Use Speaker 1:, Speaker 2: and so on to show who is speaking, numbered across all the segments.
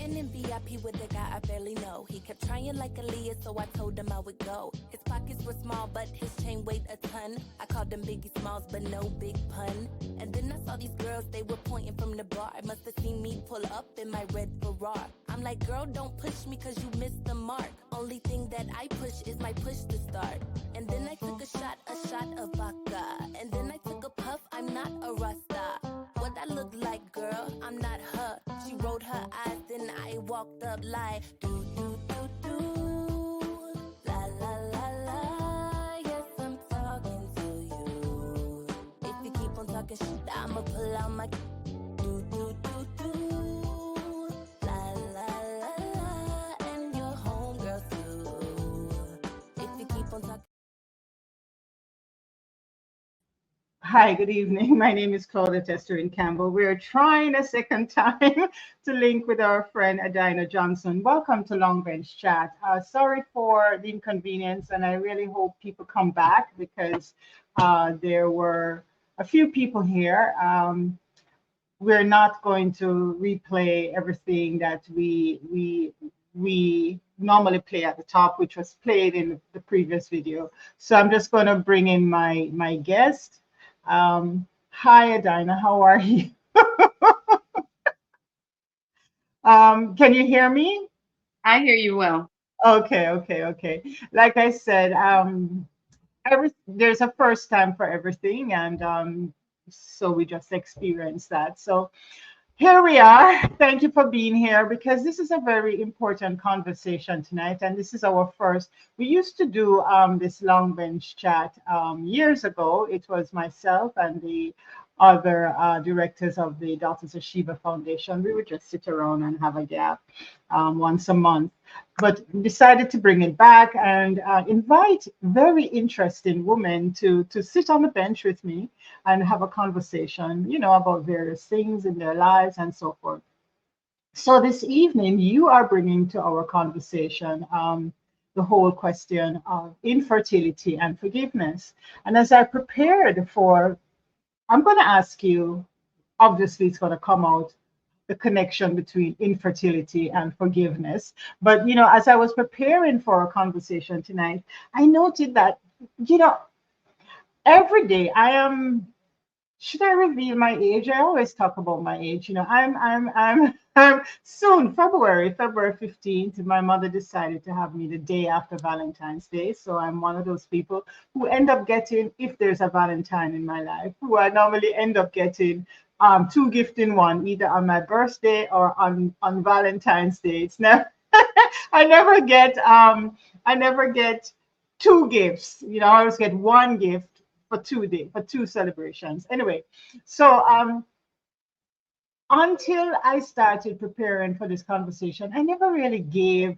Speaker 1: Sitting in VIP with a guy I barely know. He kept trying like Aaliyah, so I told him I would go. His pockets were small, but his chain weighed a ton. I called them Biggie Smalls, but no big pun. And then I saw these girls, they were pointing from the bar. Must have seen me pull up in my red Ferrari. I'm like, girl, don't push me cause you missed the mark. Only thing that I push is my push to start. And then I took a shot of vodka. And then I took a puff, I'm not a Rasta. What I look like, girl, I'm not her. She rolled her eyes, then I walked up like, do, do, do, do. La, la, la, la. Yes, I'm talking to you. If you keep on talking shit, I'ma pull out my do, do, do, do. La, la, la, la. And your homegirl too. If you keep on talking.
Speaker 2: Hi, good evening. My name is Claudia Testerine Campbell. We're trying a second time to link with our friend Adinah Johnson. Welcome to Long Bench Chat. Sorry for the inconvenience, and I really hope people come back because there were a few people here. We're not going to replay everything that we normally play at the top, which was played in the previous video. So I'm just going to bring in my guest. Hi, Adinah, how are you? Can you hear me?
Speaker 3: I hear you well.
Speaker 2: Okay. Like I said, there's a first time for everything, and so we just experienced that. So here we are. Thank you for being here because this is a very important conversation tonight, and this is our first. We used to do this long bench chat years ago. It was myself and the other directors of the Daughters of Sheba Foundation. We would just sit around and have a gap once a month, but decided to bring it back and invite very interesting women to sit on the bench with me and have a conversation, about various things in their lives and so forth. So this evening, you are bringing to our conversation the whole question of infertility and forgiveness. And as I prepared for, I'm going to ask you, obviously it's going to come out, the connection between infertility and forgiveness. But, as I was preparing for our conversation tonight, I noted that, every day I am, should I reveal my age? I always talk about my age. I'm soon, February 15th. My mother decided to have me the day after Valentine's Day. So I'm one of those people who end up getting, if there's a Valentine in my life, who I normally end up getting two gifts in one, either on my birthday or on Valentine's Day. It's never I never get two gifts. I always get one gift for 2 days, for two celebrations. Anyway, so until I started preparing for this conversation, I never really gave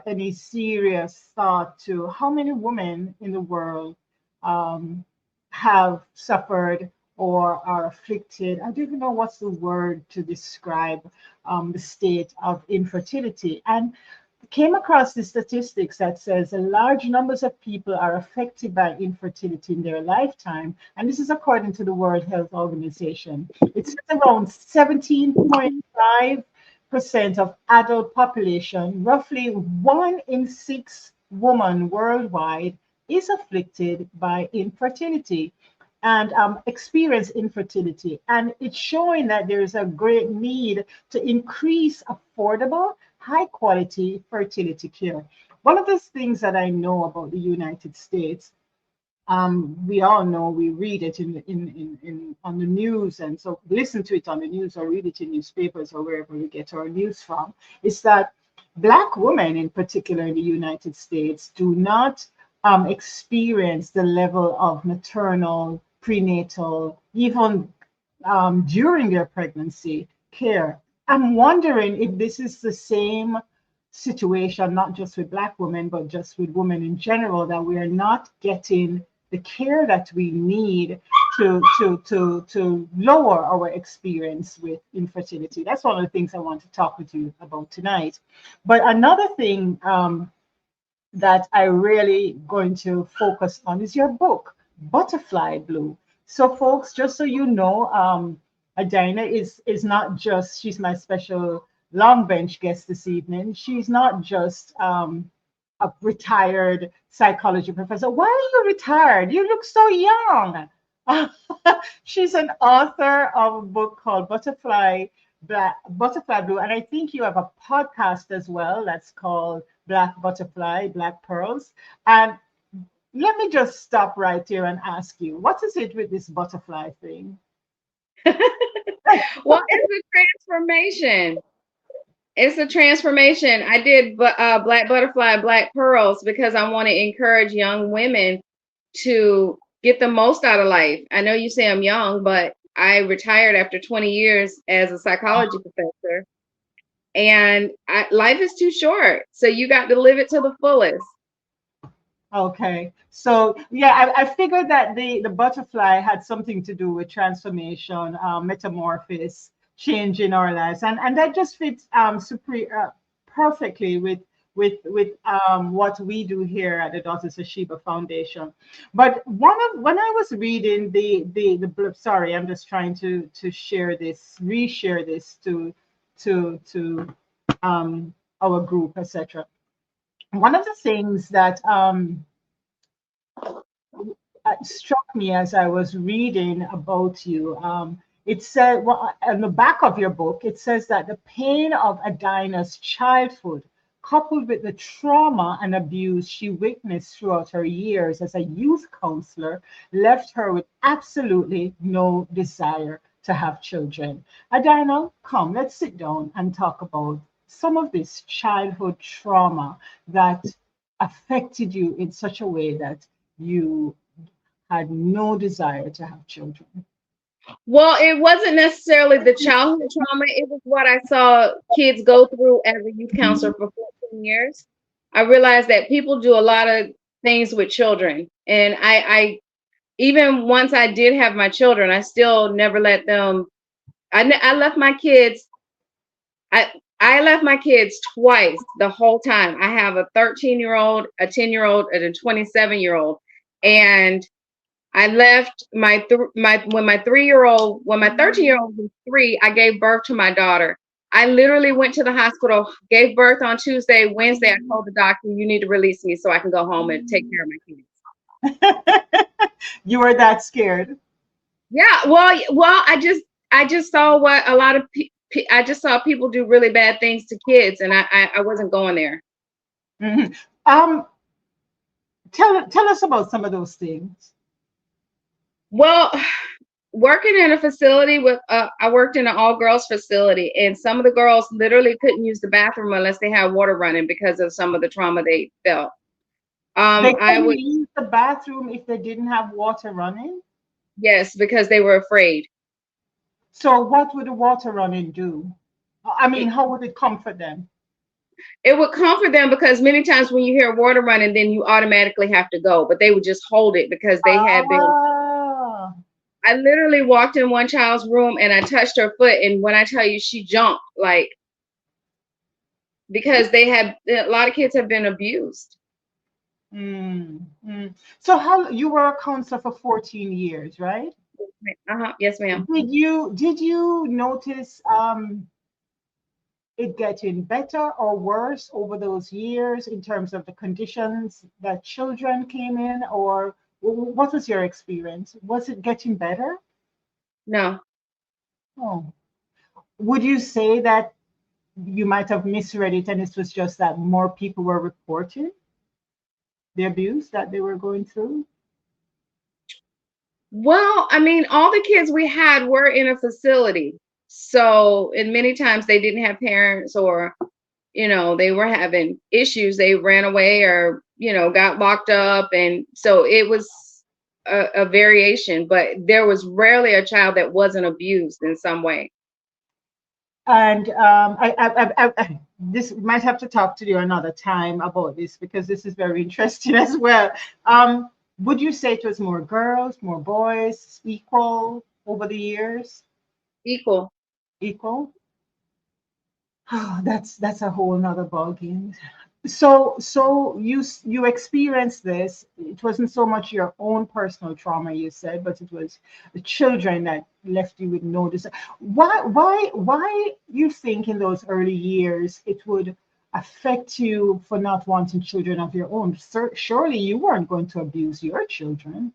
Speaker 2: any serious thought to how many women in the world have suffered or are afflicted. I don't even know what's the word to describe the state of infertility. And came across the statistics that says a large numbers of people are affected by infertility in their lifetime. And this is according to the World Health Organization. It's around 17.5% of adult population, roughly 1 in 6 women worldwide is afflicted by infertility and experience infertility. And it's showing that there is a great need to increase affordable, high quality fertility care. One of the things that I know about the United States, we all know, we read it in on the news, and so listen to it on the news or read it in newspapers or wherever we get our news from, is that Black women in particular in the United States do not experience the level of maternal, prenatal, even during their pregnancy care. I'm wondering if this is the same situation, not just with Black women, but just with women in general, that we are not getting the care that we need to lower our experience with infertility. That's one of the things I want to talk with you about tonight. But another thing that I really going to focus on is your book, Butterfly Blue. So folks, just so you know, Adinah is not just, she's my special long bench guest this evening. She's not just a retired psychology professor. Why are you retired? You look so young. She's an author of a book called Butterfly Blue, and I think you have a podcast as well that's called Black Butterfly, Black Pearls. And let me just stop right here and ask you, what is it with this butterfly thing?
Speaker 3: Well, it's a transformation. It's a transformation. I did Black Butterfly, Black Pearls because I want to encourage young women to get the most out of life. I know you say I'm young, but I retired after 20 years as a psychology professor, and life is too short. So you got to live it to the fullest.
Speaker 2: Okay. So yeah, I figured that the butterfly had something to do with transformation, metamorphosis, change in our lives, and that just fits perfectly with what we do here at the Daughters of Sheba Foundation. But when I was reading sorry, I'm just trying to reshare this to our group, etc. One of the things that struck me as I was reading about you, it said, well, on the back of your book, it says that the pain of Adinah's childhood, coupled with the trauma and abuse she witnessed throughout her years as a youth counselor, left her with absolutely no desire to have children. Adinah, come, let's sit down and talk about some of this childhood trauma that affected you in such a way that you had no desire to have children.
Speaker 3: Well, it wasn't necessarily the childhood trauma. It was what I saw kids go through as a youth counselor for 14 years. I realized that people do a lot of things with children. And I even once I did have my children, I still never let them, I left my kids, I, I left my kids twice the whole time. I have a 13-year-old, a 10-year-old, and a 27-year-old. And I left when my 13-year-old was 3, I gave birth to my daughter. I literally went to the hospital, gave birth on Tuesday. Wednesday, I told the doctor, you need to release me so I can go home and take care of my kids.
Speaker 2: You were that scared.
Speaker 3: Yeah, well, I just saw what a lot of I just saw people do really bad things to kids, and I wasn't going there.
Speaker 2: Mhm. Um, tell us about some of those things.
Speaker 3: Well, working in a facility with I worked in an all girls facility, and some of the girls literally couldn't use the bathroom unless they had water running because of some of the trauma they felt.
Speaker 2: They
Speaker 3: I
Speaker 2: couldn't
Speaker 3: would
Speaker 2: use the bathroom if they didn't have water running.
Speaker 3: Yes, because they were afraid.
Speaker 2: So what would the water running do? I mean,
Speaker 3: It,
Speaker 2: how would it comfort them?
Speaker 3: it would comfort them because many times when you hear water running, then you automatically have to go, but they would just hold it because they had been.
Speaker 2: Ah,
Speaker 3: I literally walked in one child's room and I touched her foot, and when I tell you she jumped, like, because a lot of kids have been abused.
Speaker 2: mm. So how you were a counselor for 14 years, right?
Speaker 3: Uh-huh. Yes, ma'am.
Speaker 2: Did you notice it getting better or worse over those years in terms of the conditions that children came in, or what was your experience? Was it getting better?
Speaker 3: No.
Speaker 2: Oh, would you say that you might have misread it and it was just that more people were reporting the abuse that they were going through?
Speaker 3: Well, I mean, all the kids we had were in a facility. So, and many times they didn't have parents, or, they were having issues. They ran away or, got locked up. And so it was a variation, but there was rarely a child that wasn't abused in some way.
Speaker 2: And this might have to talk to you another time about this because this is very interesting as well. Would you say it was more girls, more boys, equal over the years?
Speaker 3: Equal.
Speaker 2: Equal? Oh, that's a whole nother ballgame. So you experienced this. It wasn't so much your own personal trauma, you said, but it was the children that left you with no desire. Why you think in those early years it would affect you for not wanting children of your own? Surely you weren't going to abuse your children.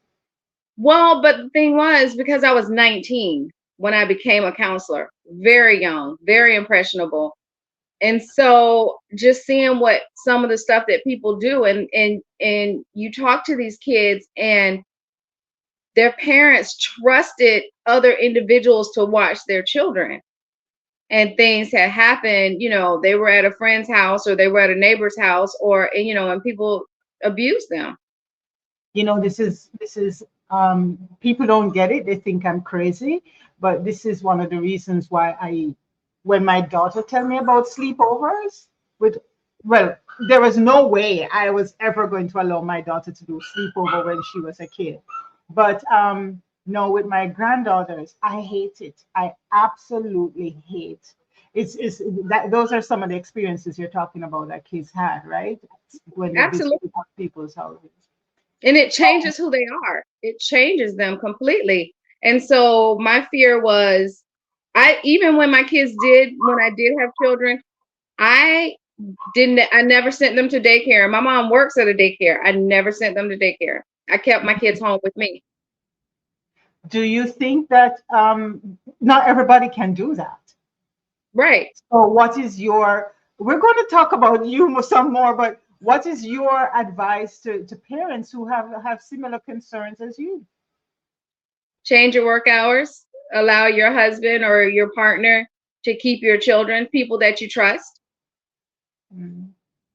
Speaker 3: Well, but the thing was, because I was 19 when I became a counselor, very young, very impressionable. And so just seeing what some of the stuff that people do, and you talk to these kids and their parents trusted other individuals to watch their children, and things had happened, they were at a friend's house or they were at a neighbor's house, or and people abused them.
Speaker 2: This is people don't get it. They think I'm crazy, but this is one of the reasons why when my daughter tell me about sleepovers with, well, there was no way I was ever going to allow my daughter to do sleepover when she was a kid. But no, with my granddaughters, I hate it. I absolutely hate. It's that those are some of the experiences you're talking about that kids had, right? When they visit
Speaker 3: Absolutely.
Speaker 2: people's houses.
Speaker 3: And it changes who they are. It changes them completely. And so my fear was, even when I did have children, I I never sent them to daycare. My mom works at a daycare. I never sent them to daycare. I kept my kids home with me.
Speaker 2: Do you think that not everybody can do that?
Speaker 3: Right.
Speaker 2: So we're going to talk about you some more, but what is your advice to parents who have similar concerns as you?
Speaker 3: Change your work hours. Allow your husband or your partner to keep your children, people that you trust.
Speaker 2: Mhm.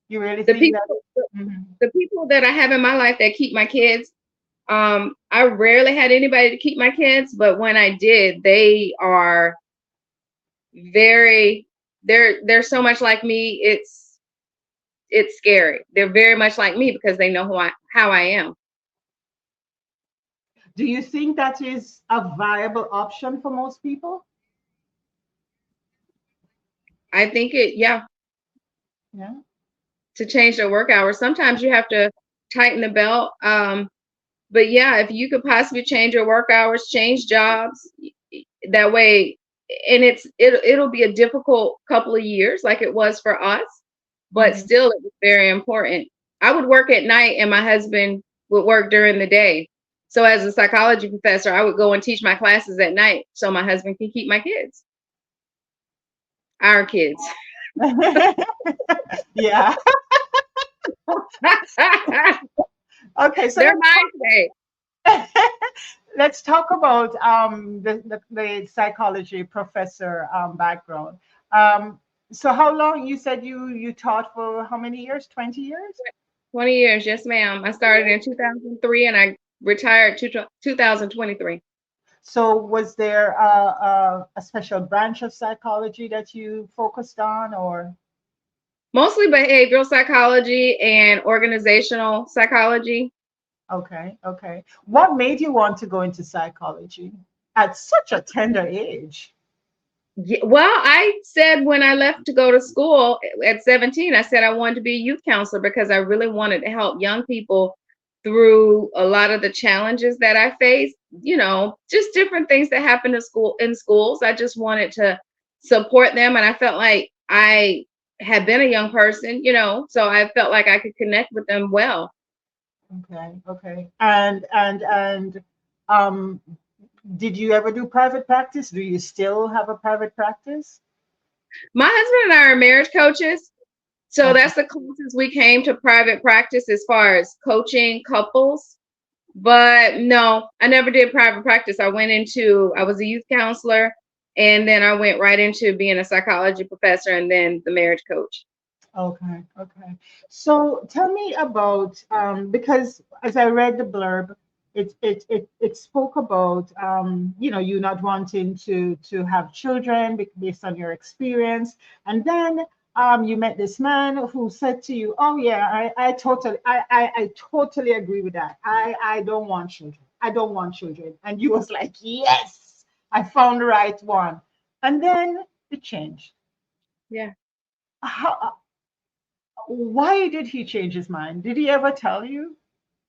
Speaker 2: You really
Speaker 3: The
Speaker 2: think
Speaker 3: people
Speaker 2: that? Mhm.
Speaker 3: the people that I have in my life that keep my kids, I rarely had anybody to keep my kids, but when I did, they are very they're so much like me. It's scary. They're very much like me because they know how I am.
Speaker 2: Do you think that is a viable option for most people?
Speaker 3: I think yeah,
Speaker 2: Yeah.
Speaker 3: to change their work hours. Sometimes you have to tighten the belt. But yeah, if you could possibly change your work hours, change jobs, that way, and it'll be a difficult couple of years like it was for us, but
Speaker 2: Mhm.
Speaker 3: still it was very important. I would work at night and my husband would work during the day. So as a psychology professor, I would go and teach my classes at night so my husband can keep my kids, our kids.
Speaker 2: Yeah. Okay, so
Speaker 3: They're mine today.
Speaker 2: let's talk about the psychology professor background. Um, so how long you said you taught for how many years? 20 years?
Speaker 3: 20 years, yes, ma'am. I started in 2003 and I retired 2023.
Speaker 2: So was there a special branch of psychology that you focused on, or?
Speaker 3: Mostly behavioral psychology and organizational psychology.
Speaker 2: Okay, okay. What made you want to go into psychology at such a tender age?
Speaker 3: Well, I said when I left to go to school at 17, I said I wanted to be a youth counselor because I really wanted to help young people through a lot of the challenges that I faced, just different things that happen in schools. I just wanted to support them, and I felt like I had been a young person, so I felt like I could connect with them well.
Speaker 2: Okay, okay. And um did you ever do private practice? Do you still have a private practice?
Speaker 3: My husband and I are marriage coaches. So
Speaker 2: Okay.
Speaker 3: that's the closest we came to private practice as far as coaching couples. But no, I never did private practice. I was a youth counselor, and then I went right into being a psychology professor and then the marriage coach.
Speaker 2: Okay, okay. So tell me about because as I read the blurb, it spoke about you not wanting to have children based on your experience, and then you met this man who said to you, "Oh yeah, I totally agree with that. I don't want children. I don't want children." And you was like, "Yes, I found the right one." And then it changed.
Speaker 3: Yeah.
Speaker 2: How Why did he change his mind? Did he ever tell you?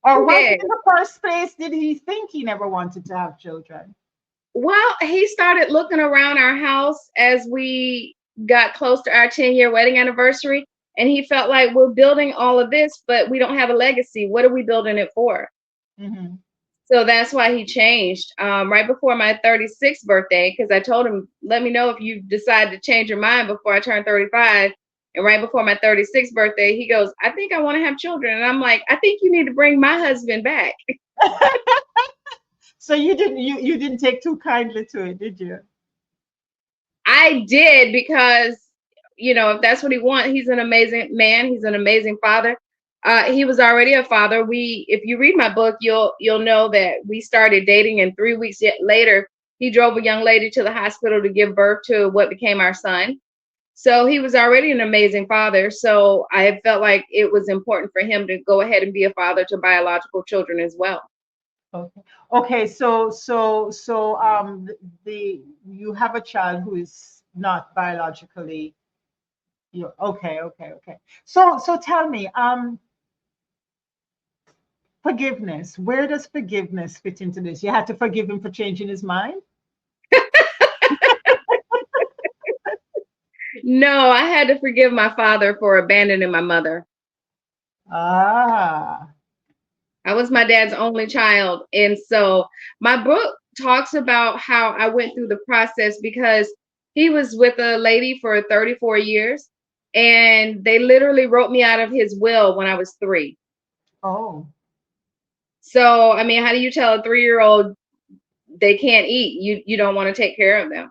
Speaker 2: Or
Speaker 3: He
Speaker 2: why
Speaker 3: did.
Speaker 2: in the first place did he think he never wanted to have children?
Speaker 3: Well, he started looking around our house as we got close to our 10-year wedding anniversary, and he felt like we're building all of this, but we don't have a legacy. What are we building it for?
Speaker 2: Hmm.
Speaker 3: So that's why he changed right before my 36th birthday, because I told him, let me know if you decide to change your mind before I turn 35. And right before my 36th birthday, he goes, I think I want to have children. And I'm like, I think you need to bring my husband back.
Speaker 2: So you didn't take too kindly to it, did you?
Speaker 3: I did because, if that's what he wants, he's an amazing man. He's an amazing father. He was already a father. If you read my book, you'll know that we started dating, and 3 weeks later, he drove a young lady to the hospital to give birth to what became our son. So he was already an amazing father. So I felt like it was important for him to go ahead and be a father to biological children as well.
Speaker 2: Okay. Okay. So the you have a child who is not biologically you. Okay. Okay. Okay. So tell me, forgiveness. Where does forgiveness fit into this? You had to forgive him for changing his mind?
Speaker 3: No, I had to forgive my father for abandoning my mother.
Speaker 2: Ah.
Speaker 3: I was my dad's only child. And so my book talks about how I went through the process because he was with a lady for 34 years and they literally wrote me out of his will when I was 3.
Speaker 2: Oh.
Speaker 3: So, I mean, how do you tell a 3-year-old they can't eat? You don't want to take care of them.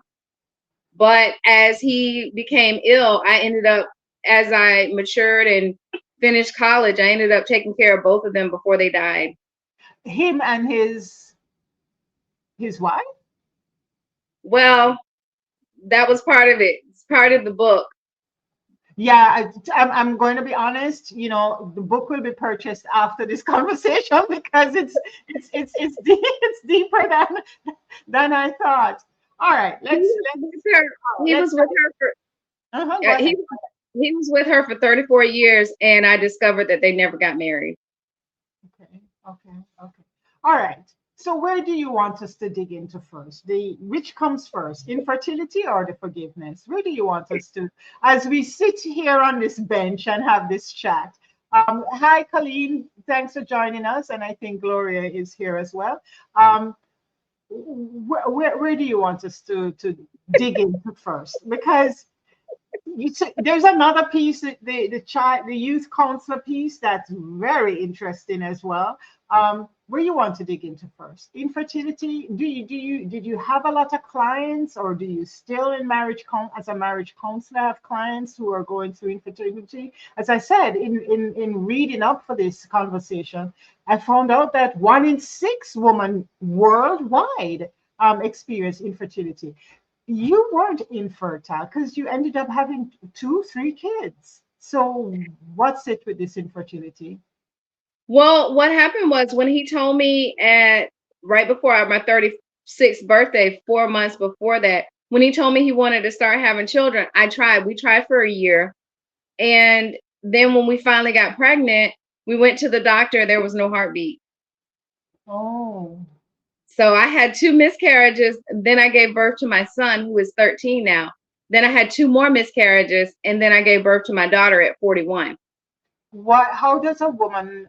Speaker 3: But as he became ill, as I matured and finished college, I ended up taking care of both of them before they died.
Speaker 2: Him and his wife?
Speaker 3: Well, that was part of it. It's part of the book.
Speaker 2: Yeah, I'm going to be honest. The book will be purchased after this conversation because it's deeper than I thought. All right,
Speaker 3: He was with her. He
Speaker 2: let's
Speaker 3: was with her for
Speaker 2: go
Speaker 3: uh,
Speaker 2: ahead.
Speaker 3: he he was with her for 34 years, and I discovered that they never got married.
Speaker 2: Okay, okay, okay. All right. So where do you want us to dig into first? The which comes first, infertility or the forgiveness? Where do you want us to, as we sit here on this bench and have this chat? Hi, Colleen. Thanks for joining us, and I think Gloria is here as well. Where do you want us to dig into first? Because there's another piece, the youth counselor piece, that's very interesting as well. Where you want to dig into first? Infertility. Did you have a lot of clients, or do you still as a marriage counselor have clients who are going through infertility? As I said in reading up for this conversation, I found out that 1 in 6 women worldwide experience infertility. You weren't infertile because you ended up having 2, 3 kids. So what's it with this infertility?
Speaker 3: Well, what happened was when he told me at right before my 36th birthday, 4 months before that, when he told me he wanted to start having children, I tried. We tried for a year. And then when we finally got pregnant, we went to the doctor. There was no heartbeat.
Speaker 2: Oh,
Speaker 3: So I had 2 miscarriages. Then I gave birth to my son, who is 13 now. Then I had 2 more miscarriages. And then I gave birth to my daughter at 41.
Speaker 2: how does a woman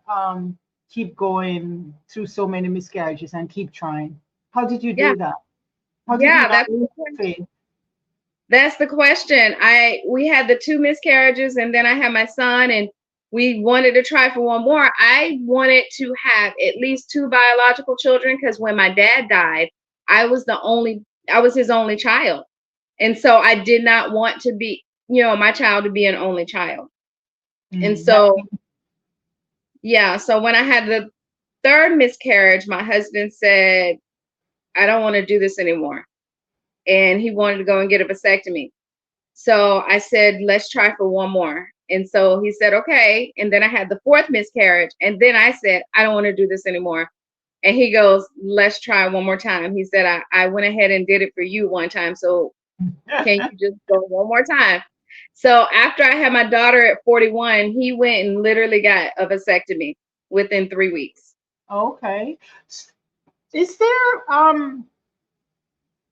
Speaker 2: keep going through so many miscarriages and keep trying? How did you
Speaker 3: Yeah.
Speaker 2: do that? How did you
Speaker 3: Yeah.
Speaker 2: not lose faith?
Speaker 3: That's the question. We had the 2 miscarriages and then I had my son and we wanted to try for one more. I wanted to have at least 2 biological children because when my dad died, I was his only child. And so I did not want to be, my child to be an only child. And
Speaker 2: Mm,
Speaker 3: so, yeah, so when I had the 3rd miscarriage, my husband said, I don't want to do this anymore. And he wanted to go and get a vasectomy. So I said, let's try for one more. And so he said, okay. And then I had the 4th miscarriage. And then I said, I don't want to do this anymore. And he goes, let's try one more time. He said, I went ahead and did it for you one time. So can you just go one more time? So after I had my daughter at 41, he went and literally got a vasectomy within 3 weeks.
Speaker 2: Okay. Is there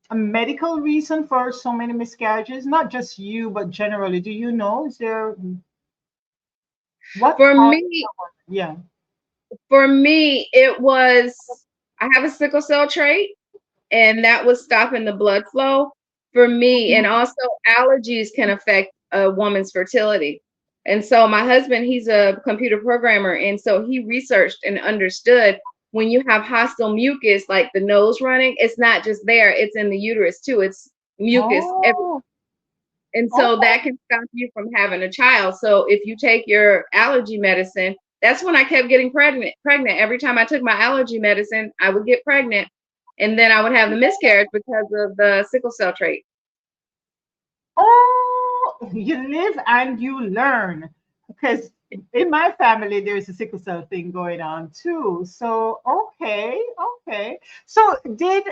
Speaker 2: a medical reason for so many miscarriages? Not just you, but generally. Do you know? Is there what
Speaker 3: For
Speaker 2: causes
Speaker 3: me,
Speaker 2: the yeah.
Speaker 3: it was I have a sickle cell trait, and that was stopping the blood flow for me. And also allergies can affect a woman's fertility. And so my husband, he's a computer programmer, and so he researched and understood when you have hostile mucus, like the nose running, it's not just there, it's in the uterus too. It's mucus.
Speaker 2: Oh,
Speaker 3: And so
Speaker 2: okay.
Speaker 3: that can stop you from having a child. So if you take your allergy medicine, that's when I kept getting pregnant. Every time I took my allergy medicine, I would get pregnant. And then I would have the miscarriage because of the sickle cell trait.
Speaker 2: Oh, you live and you learn. Because in my family, there's a sickle cell thing going on too. So, okay, okay. So, did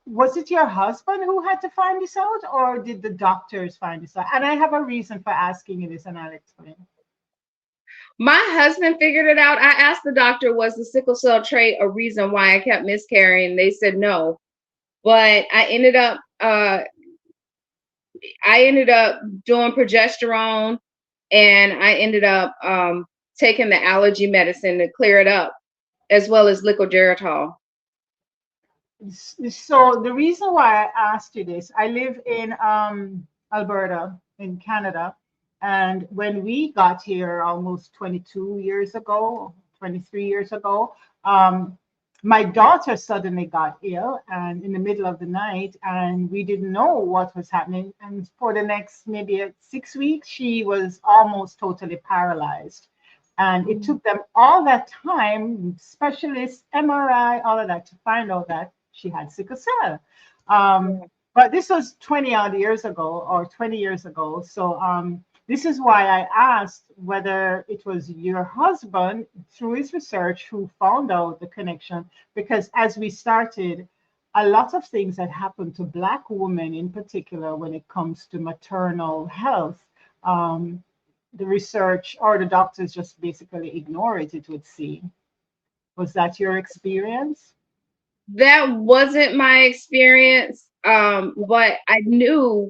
Speaker 2: was it your husband who had to find this out, or did the doctors find this out? And I have a reason for asking you this, and I'll explain.
Speaker 3: My husband figured it out. I asked the doctor, was the sickle cell trait a reason why I kept miscarrying? They said no. But I ended up doing progesterone, and I ended up taking the allergy medicine to clear it up, as well as liquigeritol.
Speaker 2: So the reason why I asked you this, I live in Alberta in Canada, and when we got here almost 22 years ago, 23 years ago, um, my daughter suddenly got ill and in the middle of the night, and we didn't know what was happening. And for the next maybe 6 weeks, she was almost totally paralyzed. And it took them all that time, specialists, MRI, all of that, to find out that she had sickle cell. Um,
Speaker 3: Yeah.
Speaker 2: but this was 20 odd years ago or 20 years ago. So this is why I asked whether it was your husband through his research who found out the connection. Because as we started, a lot of things that happen to Black women in particular when it comes to maternal health, um, the research or the doctors just basically ignore it, it would seem. Was that your experience?
Speaker 3: That wasn't my experience. But I knew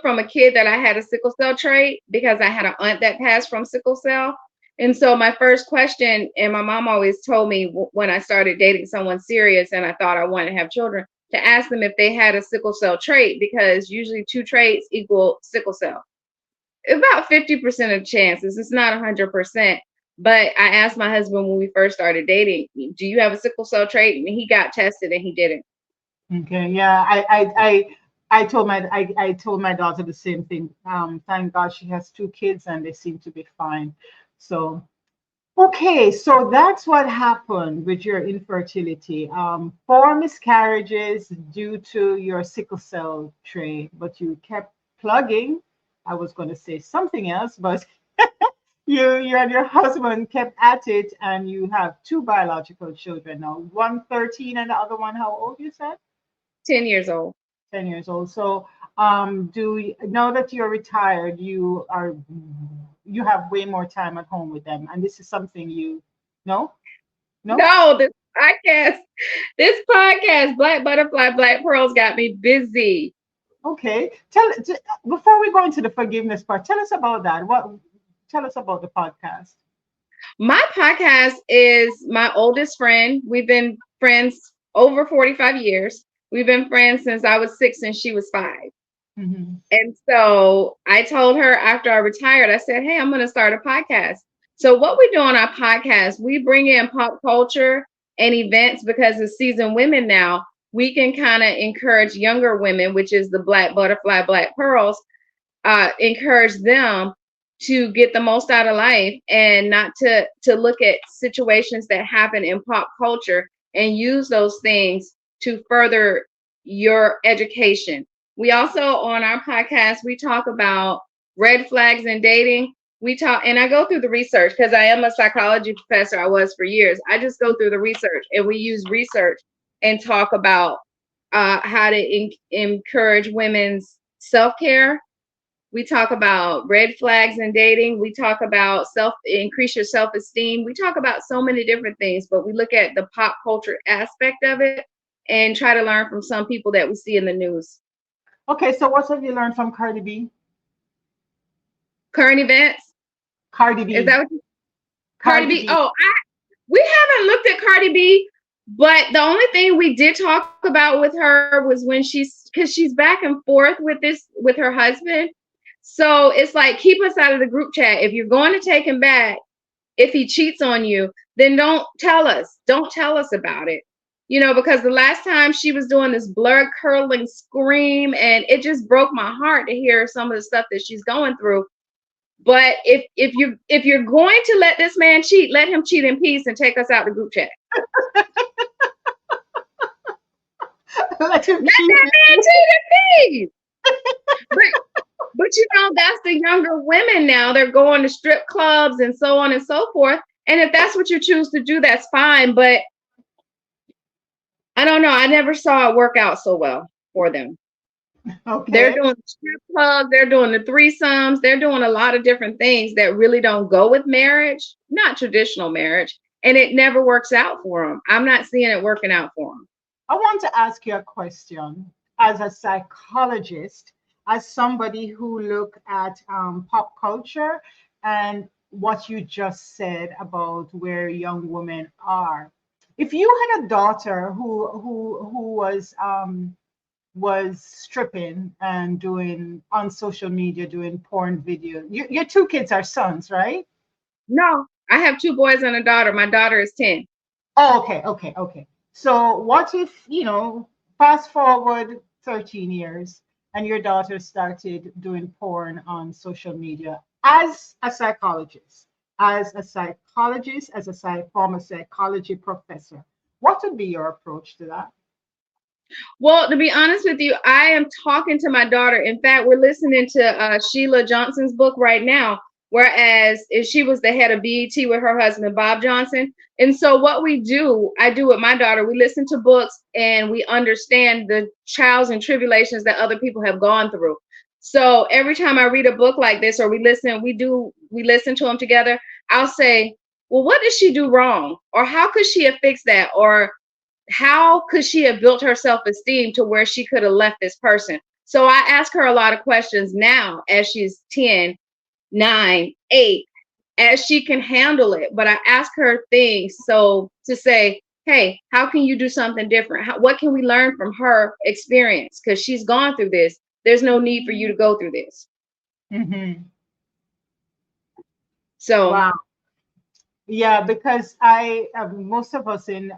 Speaker 3: from a kid that I had a sickle cell trait because I had an aunt that passed from sickle cell. And so my first question, and my mom always told me when I started dating someone serious and I thought I wanted to have children, to ask them if they had a sickle cell trait, because usually two traits equal sickle cell. About 50% of chances. It's not 100%. But I asked my husband when we first started dating, do you have a sickle cell trait? And he got tested and he didn't.
Speaker 2: Okay, yeah, I told my daughter the same thing. Thank God she has two kids and they seem to be fine. So okay, so that's what happened with your infertility. Four miscarriages due to your sickle cell trait, but you kept plugging. I was going to say something else, but you and your husband kept at it, and you have two biological children now. One 13 and the other one, how old you said?
Speaker 3: 10 years old.
Speaker 2: 10 years old. So, now that you're retired, you have way more time at home with them, and this is something you no no
Speaker 3: No, this podcast, Black Butterfly, Black Pearls, got me busy.
Speaker 2: okay. Before we go into the forgiveness part, tell us about that. Tell us about the podcast.
Speaker 3: My podcast is my oldest friend. We've been friends over 45 years. We've been friends since I was 6 and she was 5.
Speaker 2: Hmm.
Speaker 3: And so I told her after I retired, I said, hey, I'm going to start a podcast. So what we do on our podcast, we bring in pop culture and events, because as seasoned women now, we can kind of encourage younger women, which is the Black Butterfly, Black Pearls, encourage them to get the most out of life and not to look at situations that happen in pop culture and use those things to further your education. We also, on our podcast, we talk about red flags in dating. We talk, and I go through the research because I am a psychology professor. I was for years. I just go through the research, and we use research and talk about how to encourage women's self-care We talk about red flags in dating. We talk about increase your self-esteem. We talk about so many different things, but we look at the pop culture aspect of it and try to learn from some people that we see in the news.
Speaker 2: Okay, so what have you learned from Cardi B?
Speaker 3: Current events.
Speaker 2: Cardi
Speaker 3: Is
Speaker 2: B.
Speaker 3: that what Cardi
Speaker 2: Cardi
Speaker 3: B?
Speaker 2: B.
Speaker 3: Oh, we haven't looked at Cardi B, but the only thing we did talk about with her was when because she's back and forth with her husband. So it's like, keep us out of the group chat. If you're going to take him back, if he cheats on you, then don't tell us. Don't tell us about it. Because the last time she was doing this blood curdling scream, and it just broke my heart to hear some of the stuff that she's going through. But if you're going to let this man cheat, let him cheat in peace and take us out the group chat.
Speaker 2: Let him
Speaker 3: Let
Speaker 2: cheat.
Speaker 3: that man cheat in peace. But that's the younger women now. They're going to strip clubs and so on and so forth. And if that's what you choose to do, that's fine. But I don't know. I never saw it work out so well for them.
Speaker 2: Okay.
Speaker 3: They're doing strip clubs, they're doing the threesomes, they're doing a lot of different things that really don't go with marriage, not traditional marriage, and it never works out for them. I'm not seeing it working out for them.
Speaker 2: I want to ask you a question as a psychologist, as somebody who look at pop culture and what you just said about where young women are. If you had a daughter who was stripping and doing on social media, doing porn video. Your two kids are sons, right?
Speaker 3: No, I have 2 boys and a daughter. My daughter is 10.
Speaker 2: Oh, okay. So what if, fast forward 13 years and your daughter started doing porn on social media as a psychologist, former psychology professor, what would be your approach to that?
Speaker 3: Well, to be honest with you, I am talking to my daughter. In fact, we're listening to Sheila Johnson's book right now, whereas she was the head of BET with her husband, Bob Johnson. And so what I do with my daughter, we listen to books and we understand the trials and tribulations that other people have gone through. So every time I read a book like this, or we listen to them together, I'll say, well, what did she do wrong? Or how could she have fixed that? Or how could she have built her self-esteem to where she could have left this person? So I ask her a lot of questions now as she's 10, 9, 8, as she can handle it. But I ask her things to say, hey, how can you do something different? What can we learn from her experience? Because she's gone through this. There's no need for you to go through this.
Speaker 2: Mm-hmm.
Speaker 3: So
Speaker 2: wow. Yeah, because most of us in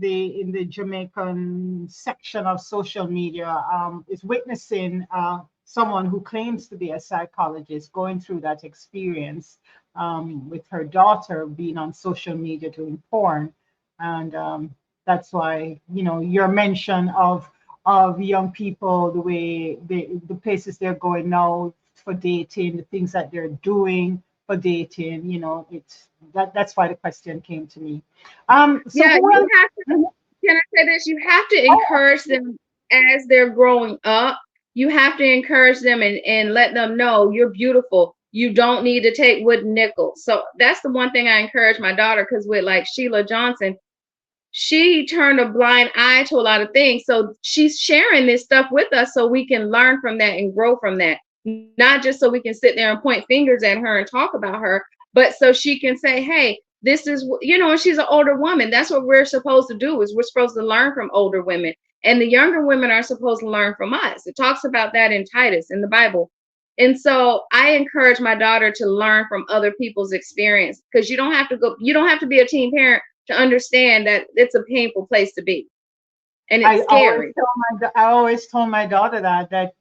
Speaker 2: the Jamaican section of social media is witnessing someone who claims to be a psychologist going through that experience with her daughter being on social media doing porn, and that's why your mention of young people, the way the places they're going now for dating, the things that they're doing for dating, that's why the question came to me. So
Speaker 3: yeah,
Speaker 2: who
Speaker 3: you
Speaker 2: else?
Speaker 3: have to. Can I say this? You have to
Speaker 2: Oh,
Speaker 3: encourage them as they're growing up. You have to encourage them and let them know you're beautiful. You don't need to take wooden nickels. So that's the one thing I encourage my daughter, because with like Sheila Johnson, she turned a blind eye to a lot of things. So she's sharing this stuff with us so we can learn from that and grow from that. Not just so we can sit there and point fingers at her and talk about her, but so she can say, hey, this is, and she's an older woman. That's what we're supposed to do, is we're supposed to learn from older women. And the younger women are supposed to learn from us. It talks about that in Titus, in the Bible. And so I encourage my daughter to learn from other people's experience, because you don't have to be a teen parent to understand that it's a painful place to be. And it's scary.
Speaker 2: I always told my daughter that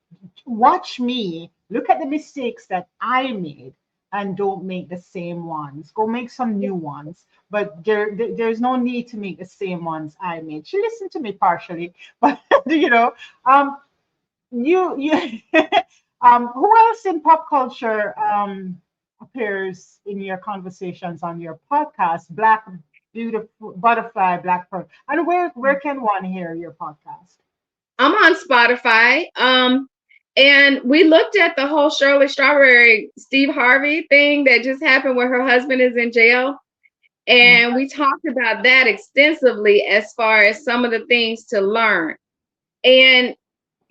Speaker 2: watch me, look at the mistakes that I made, and don't make the same ones. Go make some new ones, but there's no need to make the same ones I made. She listened to me partially, but you who else in pop culture appears in your conversations on your podcast? Black Beautiful Butterfly, Black Pearl. And where can one hear your podcast?
Speaker 3: I'm on Spotify. And we looked at the whole Shirley Strawberry, Steve Harvey thing that just happened where her husband is in jail. And we talked about that extensively as far as some of the things to learn. And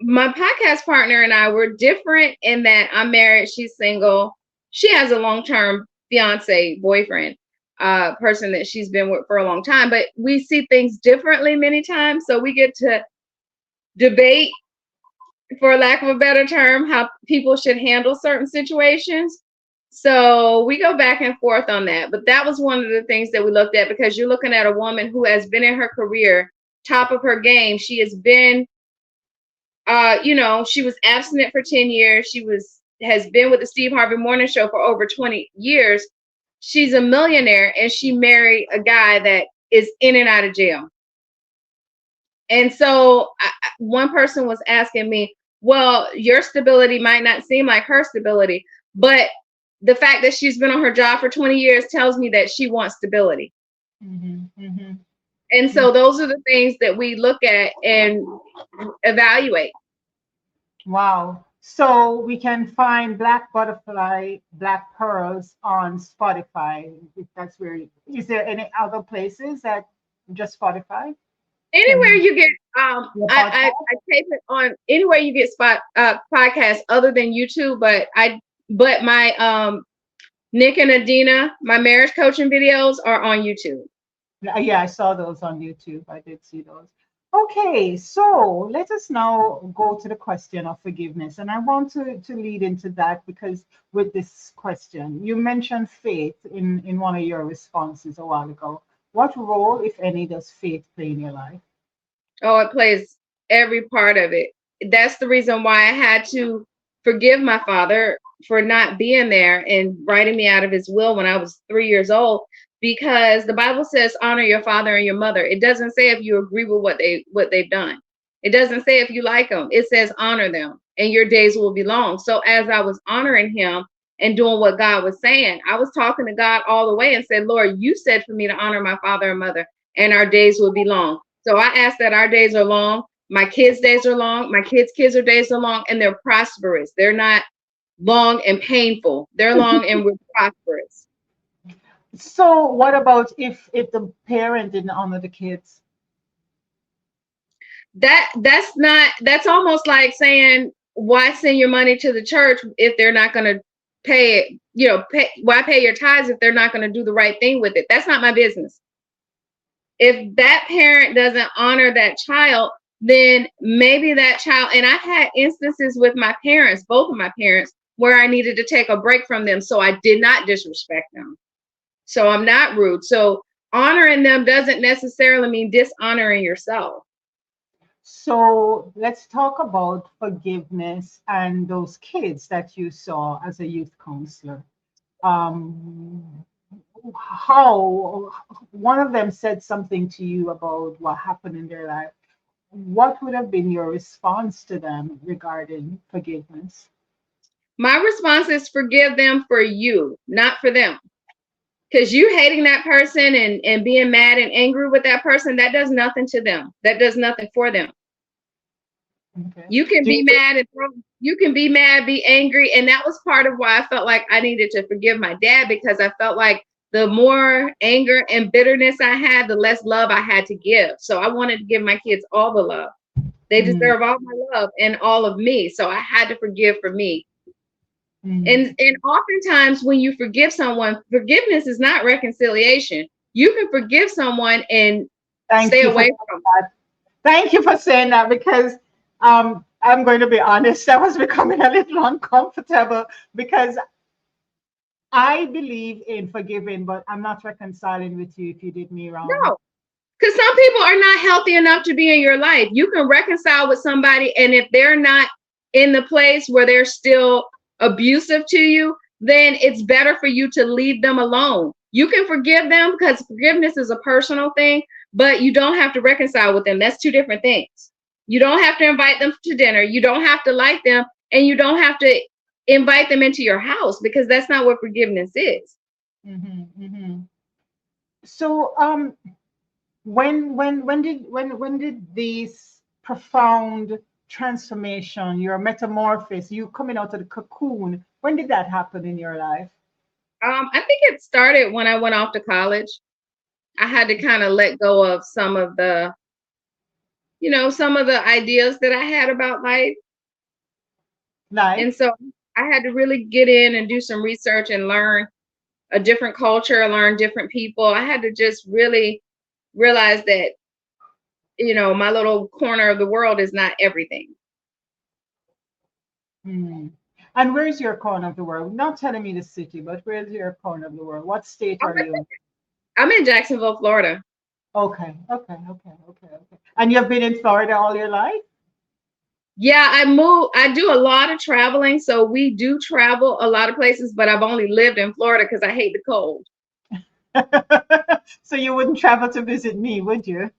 Speaker 3: my podcast partner and I were different in that I'm married, she's single. She has a long-term fiance, boyfriend, person that she's been with for a long time, but we see things differently many times. So we get to debate, for lack of a better term, how people should handle certain situations. So we go back and forth on that. But that was one of the things that we looked at, because you're looking at a woman who has been in her career, top of her game. She has been, she was abstinent for 10 years. Has been with the Steve Harvey Morning Show for over 20 years. She's a millionaire, and she married a guy that is in and out of jail. And so one person was asking me, well, your stability might not seem like her stability, but the fact that she's been on her job for 20 years tells me that she wants stability.
Speaker 2: Mm-hmm, mm-hmm.
Speaker 3: And so those are the things that we look at and evaluate.
Speaker 2: Wow. So we can find Black Butterfly, Black Pearls on Spotify. If that's where, is there any other places that just Spotify?
Speaker 3: Anywhere you get, I tape it on anywhere you get podcasts other than YouTube, but my Nick and Adinah, my marriage coaching videos are on YouTube.
Speaker 2: Yeah, I saw those on YouTube. I did see those. Okay, so let us now go to the question of forgiveness. And I want to lead into that, because with this question, you mentioned faith in one of your responses a while ago. What role, if any, does faith play in your life?
Speaker 3: Oh, it plays every part of it. That's the reason why I had to forgive my father for not being there and writing me out of his will when I was 3 years old, because the Bible says honor your father and your mother. It doesn't say if you agree with what they've done. It doesn't say if you like them. It says honor them and your days will be long. So as I was honoring him and doing what God was saying, I was talking to God all the way and said, Lord, you said for me to honor my father and mother and our days will be long. So I ask that our days are long. My kids' days are long. My kids' days are long, and they're prosperous. They're not long and painful. They're long and we're prosperous.
Speaker 2: So what about if the parent didn't honor the kids?
Speaker 3: That's almost like saying, why send your money to the church if they're not going to pay it? Why pay your tithes if they're not going to do the right thing with it? That's not my business. If that parent doesn't honor that child, then maybe that child, and I've had instances with my parents, both of my parents, where I needed to take a break from them. So I did not disrespect them. So I'm not rude. So honoring them doesn't necessarily mean dishonoring yourself.
Speaker 2: So let's talk about forgiveness and those kids that you saw as a youth counselor. How one of them said something to you about what happened in their life. What would have been your response to them regarding forgiveness?
Speaker 3: My response is forgive them for you, not for them. Because you hating that person and being mad and angry with that person, that does nothing to them. That does nothing for them. Okay. You can be mad be angry. And that was part of why I felt like I needed to forgive my dad, because I felt like the more anger and bitterness I had, the less love I had to give. So I wanted to give my kids all the love. They deserve all my love and all of me. So I had to forgive for me. And oftentimes when you forgive someone, forgiveness is not reconciliation. You can forgive someone and stay away from
Speaker 2: that. Thank you for saying that, because I'm going to be honest, I was becoming a little uncomfortable, because I believe in forgiving, but I'm not reconciling with you if you did me wrong.
Speaker 3: No, because some people are not healthy enough to be in your life. You can reconcile with somebody, and if they're not in the place where they're still abusive to you, then it's better for you to leave them alone. You can forgive them because forgiveness is a personal thing, but you don't have to reconcile with them. That's two different things. You don't have to invite them to dinner. You don't have to like them, and you don't have to invite them into your house, because that's not what forgiveness is.
Speaker 2: So when did these profound transformation, your metamorphosis, you coming out of the cocoon? When did that happen in your life?
Speaker 3: I think it started when I went off to college. I had to kind of let go of some of the, some of the ideas that I had about life. And
Speaker 2: Like,
Speaker 3: so I had to really get in and do some research and learn a different culture, learn different people. I had to just really realize that, my little corner of the world is not everything.
Speaker 2: hmm. And where's your corner of the world? Not telling me the city, but where's your corner of the world? What state are you in?
Speaker 3: I'm in Jacksonville, Florida.
Speaker 2: Okay, okay, okay, okay, okay. And you've been in Florida all your life?
Speaker 3: Yeah, I do a lot of traveling. So we do travel a lot of places, but I've only lived in Florida because I hate the cold.
Speaker 2: So you wouldn't travel to visit me, would you?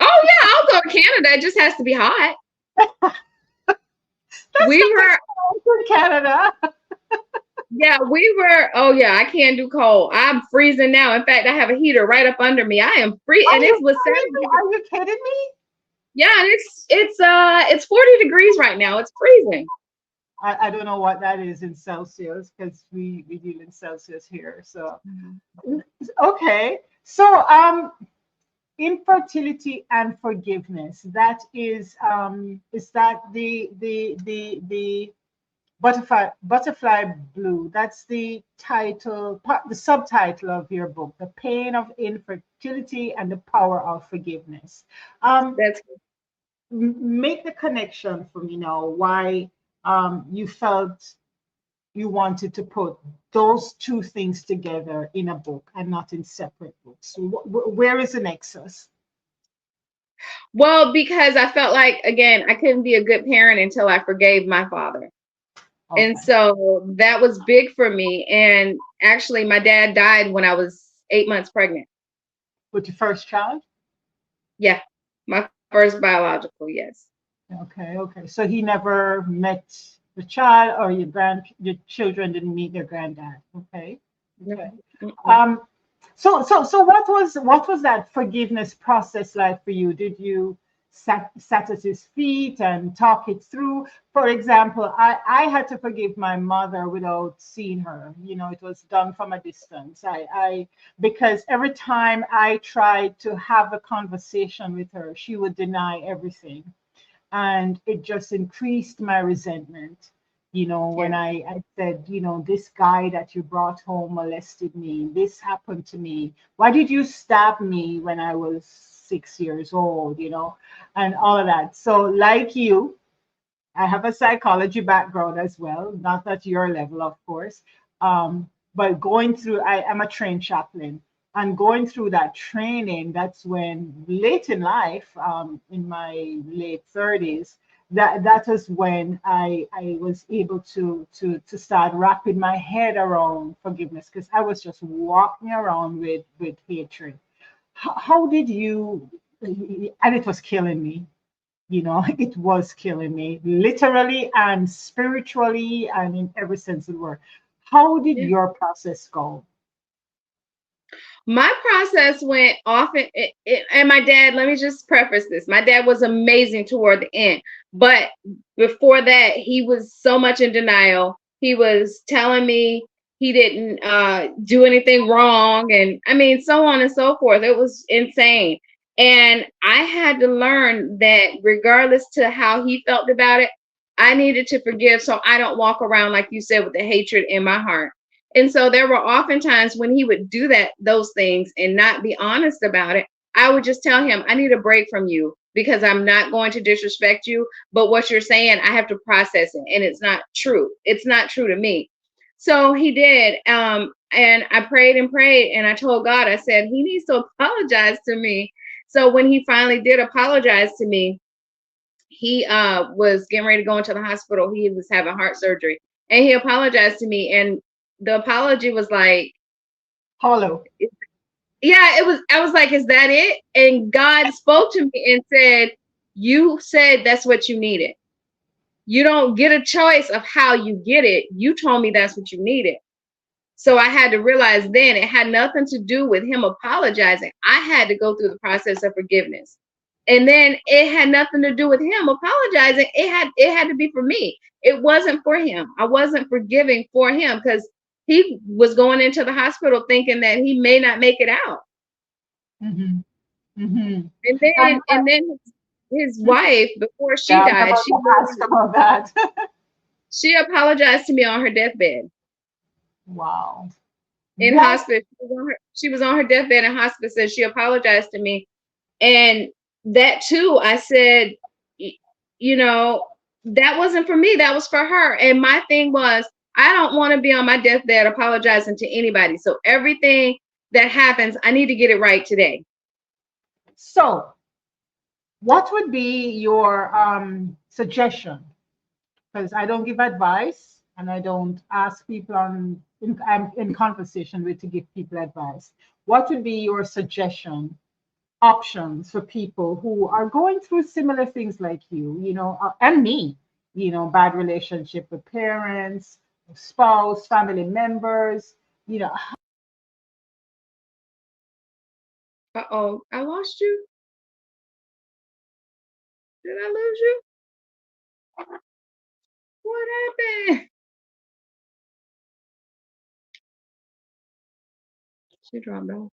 Speaker 3: Oh yeah, I'll go to Canada. It just has to be hot.
Speaker 2: That's
Speaker 3: We
Speaker 2: the
Speaker 3: were,
Speaker 2: best part in Canada.
Speaker 3: oh yeah, I can't do cold. I'm freezing now. In fact, I have a heater right up under me. I am free,
Speaker 2: Are
Speaker 3: and
Speaker 2: you
Speaker 3: it was
Speaker 2: kidding me?
Speaker 3: 70.
Speaker 2: Are you kidding me?
Speaker 3: Yeah, and it's 40 degrees right now. It's freezing.
Speaker 2: I don't know what that is in Celsius because we deal in Celsius here. So okay. So infertility and forgiveness. That is that the butterfly blue. That's the title, the subtitle of your book, The Pain of Infertility and the Power of Forgiveness. Um,
Speaker 3: That's
Speaker 2: Make the connection for me now why you felt you wanted to put those two things together in a book and not in separate books. Where is the nexus?
Speaker 3: Well, because I felt like, again, I couldn't be a good parent until I forgave my father. And
Speaker 2: Okay.
Speaker 3: so that was big for me. And actually, my dad died when I was 8 months pregnant.
Speaker 2: With your first child?
Speaker 3: Yeah, my first biological, yes.
Speaker 2: Okay, okay. So he never met the child, or your children didn't meet their granddad. Okay. Okay.
Speaker 3: Mm-mm.
Speaker 2: Um, so what was that forgiveness process like for you? Did you sat at his feet and talk it through? For example, I had to forgive my mother without seeing her. It was done from a distance. I because every time I tried to have a conversation with her, she would deny everything, and it just increased my resentment. When
Speaker 3: Yeah.
Speaker 2: I said, this guy that you brought home molested me, this happened to me, why did you stab me when I was 6 years old, and all of that. So like you, I have a psychology background as well, not at your level, of course. But going through, I am a trained chaplain, and going through that training, that's when late in life, in my late 30s, that was when I was able to start wrapping my head around forgiveness, because I was just walking around with hatred. How did you, and it was killing me, it was killing me, literally and spiritually and in every sense of the word. How did
Speaker 3: Yeah.
Speaker 2: your process go?
Speaker 3: My process went off, and my dad, let me just preface this. My dad was amazing toward the end, but before that, he was so much in denial. He was telling me he didn't do anything wrong, and I mean, so on and so forth. It was insane. And I had to learn that regardless to how he felt about it, I needed to forgive so I don't walk around, like you said, with the hatred in my heart. And so there were often times when he would do those things and not be honest about it. I would just tell him, I need a break from you because I'm not going to disrespect you. But what you're saying, I have to process it. And it's not true. It's not true to me. So he did. And I prayed and prayed. And I told God, I said, he needs to apologize to me. So when he finally did apologize to me, he was getting ready to go into the hospital. He was having heart surgery. And he apologized to me. And the apology was like,
Speaker 2: Hollow.
Speaker 3: yeah, I was like, is that it? And God spoke to me and said, you said that's what you needed. You don't get a choice of how you get it. You told me that's what you needed. So I had to realize then it had nothing to do with him apologizing. I had to go through the process of forgiveness. And then it had nothing to do with him apologizing. It had to be for me. It wasn't for him. I wasn't forgiving for him because he was going into the hospital thinking that he may not make it out.
Speaker 2: Mm-hmm. Mm-hmm.
Speaker 3: And then his wife, before she
Speaker 2: Yeah, I was
Speaker 3: died,
Speaker 2: about to ask about that.
Speaker 3: she apologized to me on her deathbed
Speaker 2: Wow.
Speaker 3: in
Speaker 2: What?
Speaker 3: hospice. She was on her deathbed in hospice, and she apologized to me. And that too, I said, you know, that wasn't for me. That was for her. And my thing was, I don't want to be on my deathbed apologizing to anybody. So everything that happens, I need to get it right today.
Speaker 2: So, what would be your suggestion? Because I don't give advice and I don't ask people I'm in conversation with to give people advice. What would be your suggestion, options for people who are going through similar things like you know, and me, you know, bad relationship with parents, spouse, family members, you know.
Speaker 3: Uh-oh, I lost you. Did I lose you? What happened? She dropped off.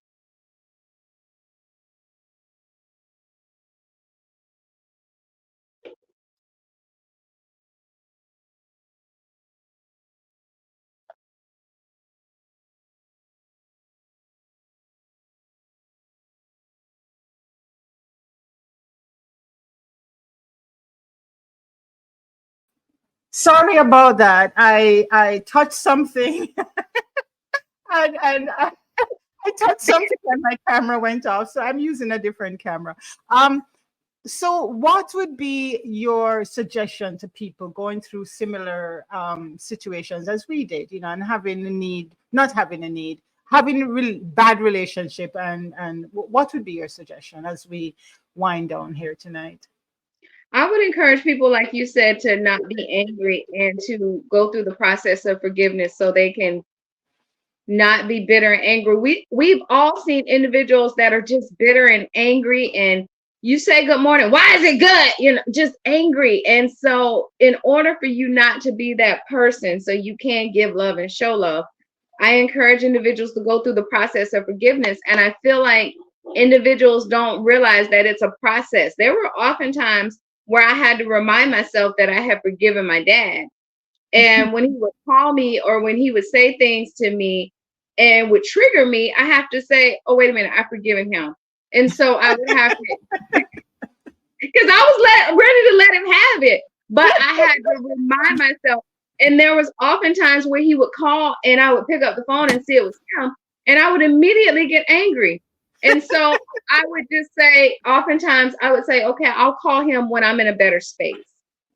Speaker 2: Sorry about that. I touched something and I touched something and my camera went off. So I'm using a different camera. So what would be your suggestion to people going through similar situations as we did, you know, and having a need, not having a need, having a really bad relationship, and what would be your suggestion as we wind down here tonight?
Speaker 3: I would encourage people, like you said, to not be angry and to go through the process of forgiveness so they can not be bitter and angry. We've all seen individuals that are just bitter and angry, and you say good morning, why is it good? You know, just angry. And so in order for you not to be that person, so you can give love and show love, I encourage individuals to go through the process of forgiveness. And I feel like individuals don't realize that it's a process. There were oftentimes where I had to remind myself that I had forgiven my dad. And when he would call me or when he would say things to me and would trigger me, I have to say, oh, wait a minute, I've forgiven him. And so I would have to, because I was ready to let him have it. But I had to remind myself. And there was oftentimes where he would call and I would pick up the phone and see it was him. And I would immediately get angry. And so I would just say, oftentimes I would say, okay, I'll call him when I'm in a better space.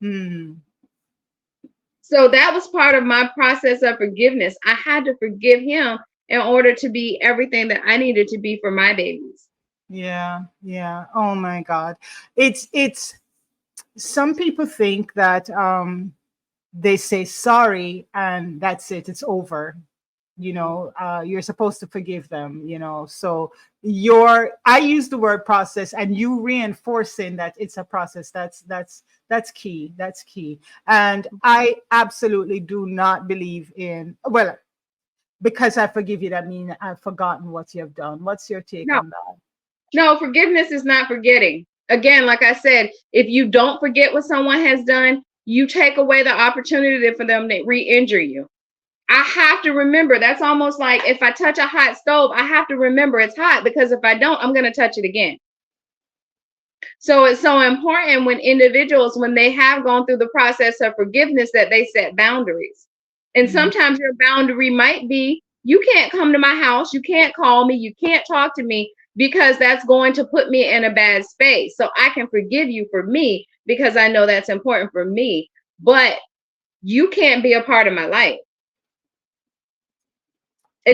Speaker 2: Hmm.
Speaker 3: So that was part of my process of forgiveness. I had to forgive him in order to be everything that I needed to be for my babies.
Speaker 2: Yeah, yeah. Oh my God. It's some people think that they say sorry and that's it, it's over. You know, you're supposed to forgive them, you know. So I use the word process and you reinforcing that it's a process. That's key. That's key. And I absolutely do not believe in, well, because I forgive you, that means I've forgotten what you have done. What's your take
Speaker 3: No,
Speaker 2: on that?
Speaker 3: no, forgiveness is not forgetting. Again, like I said, if you don't forget what someone has done, you take away the opportunity for them to re-injure you. I have to remember. That's almost like if I touch a hot stove, I have to remember it's hot, because if I don't, I'm going to touch it again. So it's so important when individuals, when they have gone through the process of forgiveness, that they set boundaries. And sometimes your boundary might be, you can't come to my house, you can't call me, you can't talk to me, because that's going to put me in a bad space. So I can forgive you for me because I know that's important for me, but you can't be a part of my life.
Speaker 2: Wow.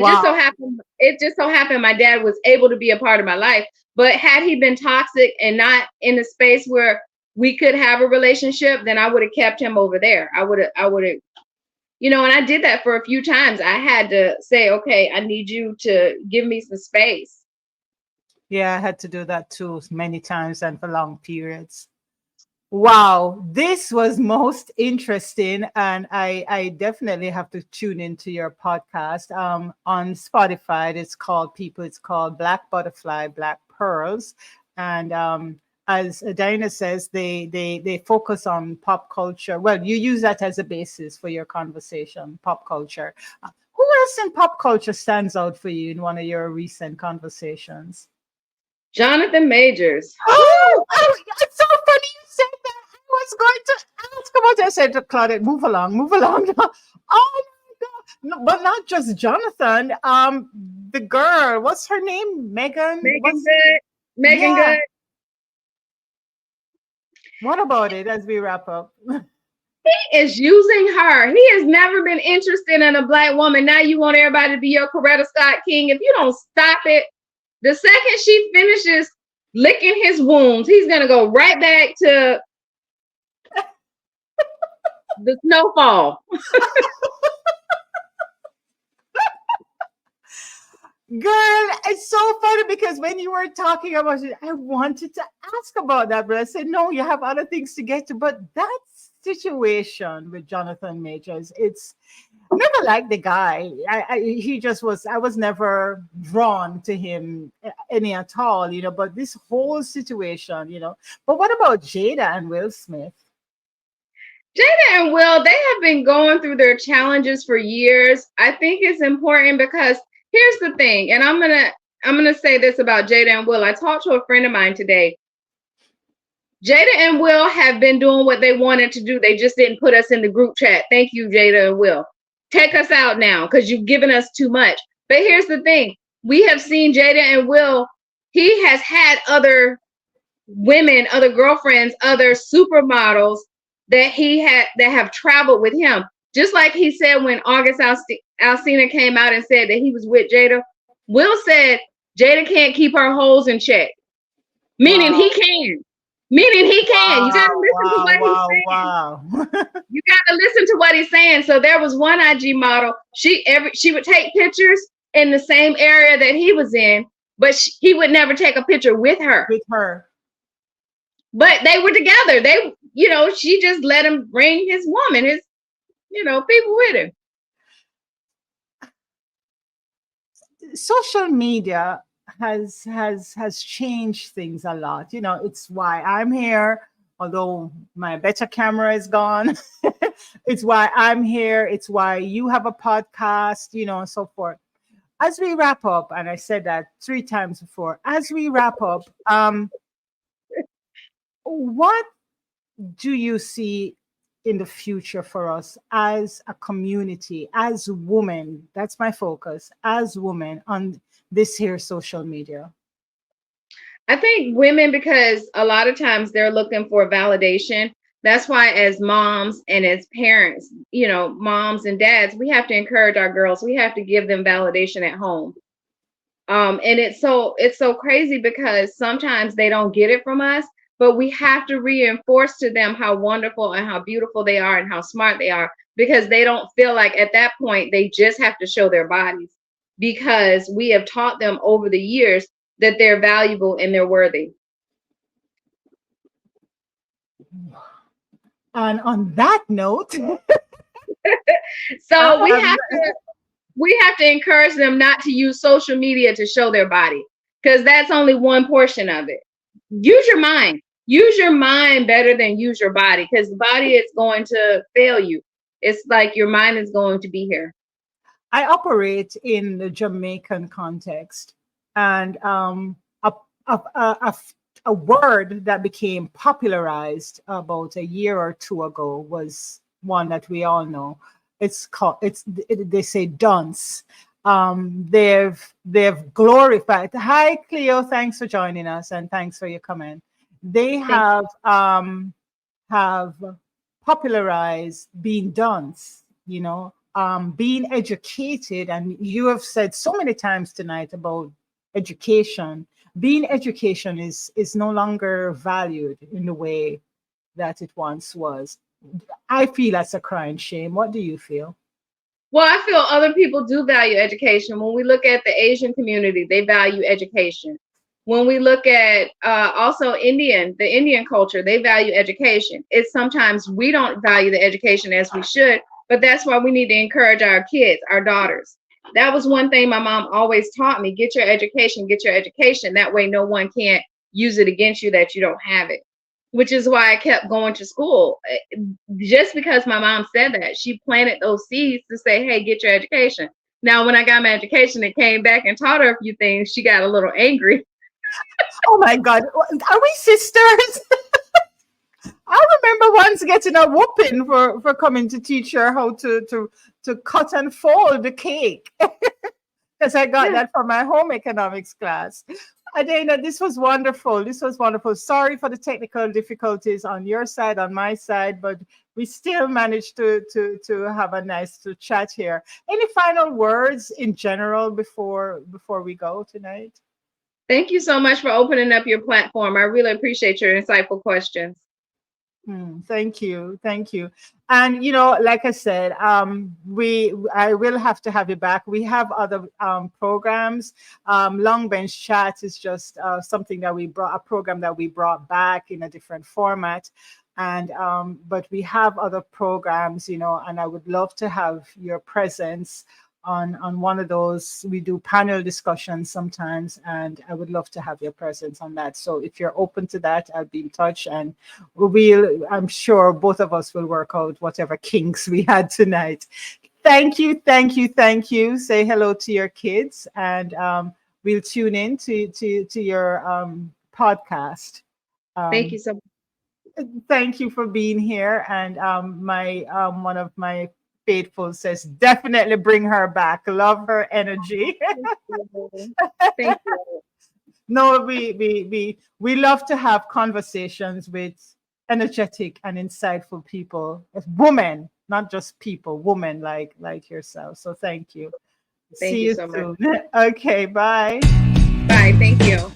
Speaker 3: It just so happened my dad was able to be a part of my life. But had he been toxic and not in a space where we could have a relationship, then I would have kept him over there. I would have, you know, and I did that for a few times. I had to say, okay, I need you to give me some space.
Speaker 2: Yeah, I had to do that too many times and for long periods. Wow, this was most interesting, and I definitely have to tune into your podcast. On Spotify, it's called People. It's called Black Butterfly, Black Pearls, and as Adinah says, they focus on pop culture. Well, you use that as a basis for your conversation, pop culture. Who else in pop culture stands out for you in one of your recent conversations?
Speaker 3: Jonathan Majors.
Speaker 2: Oh, it's so funny you said that. I was going to ask about it. I said to Claudette, move along, move along. Oh my God. No, but not just Jonathan. The girl, what's her name? Megan?
Speaker 3: Megan Good. Megan
Speaker 2: Yeah.
Speaker 3: Good.
Speaker 2: What about it as we wrap up?
Speaker 3: He is using her. He has never been interested in a black woman. Now you want everybody to be your Coretta Scott King. If you don't stop it, the second she finishes licking his wounds, he's going to go right back to the snowfall.
Speaker 2: Girl, it's so funny because when you were talking about it, I wanted to ask about that, but I said, no, you have other things to get to. But that situation with Jonathan Majors, it's never liked the guy. He just was, I was never drawn to him any at all, but this whole situation. But what about Jada and Will Smith?
Speaker 3: Jada and Will, they have been going through their challenges for years. I think it's important because here's the thing, and I'm gonna say this about Jada and Will. I talked to a friend of mine today. Jada and Will have been doing what they wanted to do. They just didn't put us in the group chat. Thank you, Jada and Will. Take us out now because you've given us too much. But here's the thing. We have seen Jada and Will. He has had other women, other girlfriends, other supermodels that have traveled with him. Just like he said when August Alsina came out and said that he was with Jada, Will said Jada can't keep her holes in check. Meaning
Speaker 2: Wow.
Speaker 3: he can. Meaning he can.
Speaker 2: Wow,
Speaker 3: You gotta listen to what he's saying.
Speaker 2: wow.
Speaker 3: You gotta listen to what he's saying. So there was one IG model. She would take pictures in the same area that he was in, but he would never take a picture with her.
Speaker 2: With her.
Speaker 3: But they were together. She just let him bring his woman, his, people with him.
Speaker 2: Social media has changed things a lot. It's why I'm here, although my better camera is gone. It's why I'm here. It's why you have a podcast, and so forth. As we wrap up, and I said that 3 times before, as we wrap up, what do you see in the future for us as a community, as women? That's my focus, as women on this here social media.
Speaker 3: I think women, because a lot of times they're looking for validation. That's why as moms and as parents, moms and dads, we have to encourage our girls. We have to give them validation at home. And it's so crazy because sometimes they don't get it from us, but we have to reinforce to them how wonderful and how beautiful they are and how smart they are, because they don't feel like at that point they just have to show their bodies, because we have taught them over the years that they're valuable and they're worthy.
Speaker 2: And on that note,
Speaker 3: so we have to encourage them not to use social media to show their body, because that's only one portion of it. Use your mind. Use your mind better than use your body, because the body is going to fail you. It's like your mind is going to be here.
Speaker 2: I operate in the Jamaican context, and a word that became popularized about a year or two ago was one that we all know. They say dunce. They've glorified. Hi, Cleo. Thanks for joining us, and thanks for your comment. They have popularized being dunce, being educated. And you have said so many times tonight about education. Being education is no longer valued in the way that it once was. I feel that's a crying shame. What do you feel?
Speaker 3: Well, I feel other people do value education. When we look at the Asian community, they value education. When we look at also the Indian culture, they value education. It's sometimes we don't value the education as we should, but that's why we need to encourage our kids, our daughters. That was one thing my mom always taught me: get your education, get your education. That way, no one can't use it against you that you don't have it. Which is why I kept going to school. Just because my mom said that, she planted those seeds to say, hey, get your education. Now, when I got my education and came back and taught her a few things, she got a little angry.
Speaker 2: Oh my God, are we sisters? I remember once getting a whooping for coming to teach her how to cut and fold the cake. Because I got that from my home economics class. Adinah, this was wonderful. This was wonderful. Sorry for the technical difficulties on your side, on my side, but we still managed to have a nice chat here. Any final words in general before we go tonight?
Speaker 3: Thank you so much for opening up your platform. I really appreciate your insightful questions.
Speaker 2: Thank you. And like I said, I will have to have you back. We have other programs. Long Bench Chat is just something that a program that we brought back in a different format. And but we have other programs, and I would love to have your presence on one of those. We do panel discussions sometimes, and I would love to have your presence on that. So if you're open to that, I'll be in touch, and I'm sure both of us will work out whatever kinks we had tonight. Thank you. Say hello to your kids, and we'll tune in to your podcast.
Speaker 3: Thank you so much.
Speaker 2: Thank you for being here. And one of my faithful says, definitely bring her back. Love her energy.
Speaker 3: Thank you.
Speaker 2: No, we love to have conversations with energetic and insightful people, women, not just people, women like yourself. So thank you.
Speaker 3: Thank
Speaker 2: See
Speaker 3: you
Speaker 2: you
Speaker 3: so
Speaker 2: soon.
Speaker 3: much.
Speaker 2: Okay, bye.
Speaker 3: Bye. Thank you.